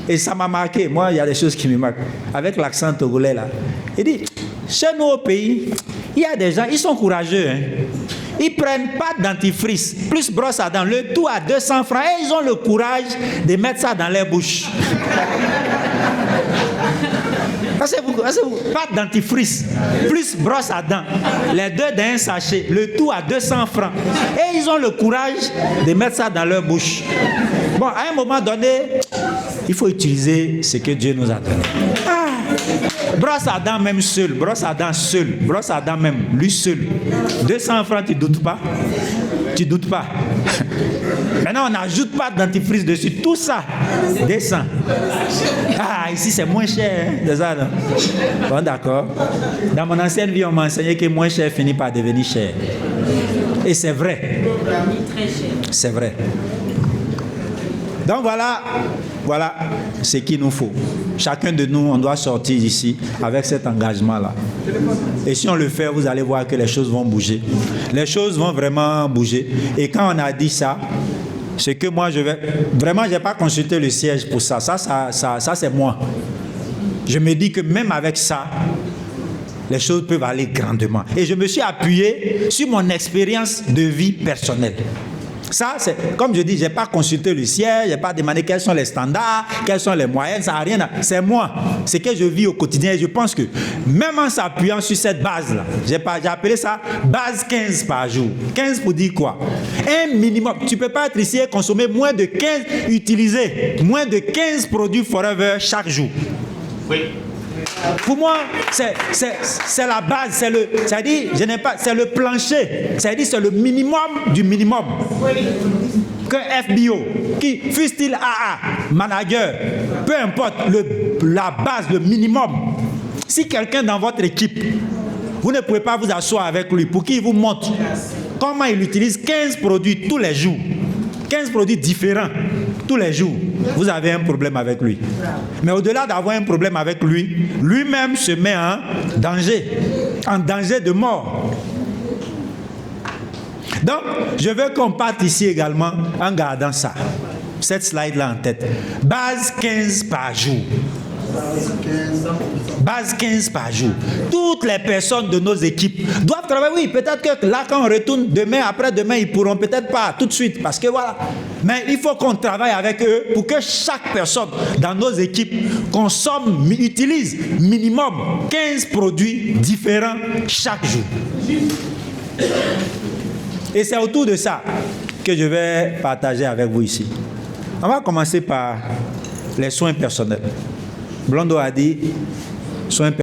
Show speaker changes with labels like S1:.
S1: Et ça m'a marqué. Moi, il y a des choses qui me marquent. Avec l'accent togolais, là. Il dit, chez nous au pays, il y a des gens, ils sont courageux. Hein. Ils ne prennent pas dentifrice, plus brosse à dents, le tout à 200 francs. Et ils ont le courage de mettre ça dans leur bouche. Pas de dentifrice, plus brosse à dents. Les deux dans un sachet, le tout à 200 francs. Et ils ont le courage de mettre ça dans leur bouche. Bon, à un moment donné, il faut utiliser ce que Dieu nous a donné. Brosse à dents même seul, brosse à dents seul, brosse à dents même, lui seul. 200 francs, tu ne doutes pas? Tu ne doutes pas? Maintenant, on n'ajoute pas de dentifrice dessus. Tout ça descend. Ah, ici, c'est moins cher. Hein, c'est ça, non? Bon, d'accord. Dans mon ancienne vie, on m'a enseigné que moins cher finit par devenir cher. Et c'est vrai. C'est vrai. Donc voilà ce qu'il nous faut. Chacun de nous, on doit sortir d'ici avec cet engagement-là. Et si on le fait, vous allez voir que les choses vont bouger. Les choses vont vraiment bouger. Et quand on a dit ça, c'est que moi, je n'ai pas consulté le siège pour ça. Ça, c'est moi. Je me dis que même avec ça, les choses peuvent aller grandement. Et je me suis appuyé sur mon expérience de vie personnelle. Ça, c'est, comme je dis, je n'ai pas consulté le siège, je n'ai pas demandé quels sont les standards, quelles sont les moyennes, ça n'a rien à... C'est moi, c'est que je vis au quotidien. Et je pense que, même en s'appuyant sur cette base-là, j'ai appelé ça base 15 par jour. 15 pour dire quoi? Un minimum. Tu ne peux pas être ici et consommer moins de 15, utiliser moins de 15 produits Forever chaque jour. Oui. Pour moi, c'est la base, c'est le plancher, c'est-à-dire c'est le minimum du minimum. Qu'un FBO, qui fût-il AA, manager, peu importe, la base, le minimum. Si quelqu'un dans votre équipe, vous ne pouvez pas vous asseoir avec lui pour qu'il vous montre comment il utilise 15 produits tous les jours, 15 produits différents tous les jours, vous avez un problème avec lui. Mais au-delà d'avoir un problème avec lui, lui-même se met en danger de mort. Donc, je veux qu'on parte ici également en gardant ça, cette slide-là en tête. Base 15 par jour. Base 15 par jour. Toutes les personnes de nos équipes doivent travailler. Oui, peut-être que là, quand on retourne demain, après-demain, ils pourront peut-être pas tout de suite, parce que voilà. Mais il faut qu'on travaille avec eux pour que chaque personne dans nos équipes utilise minimum 15 produits différents chaque jour. Et c'est autour de ça que je vais partager avec vous ici. On va commencer par les soins personnels. Blondo a dit soins personnels.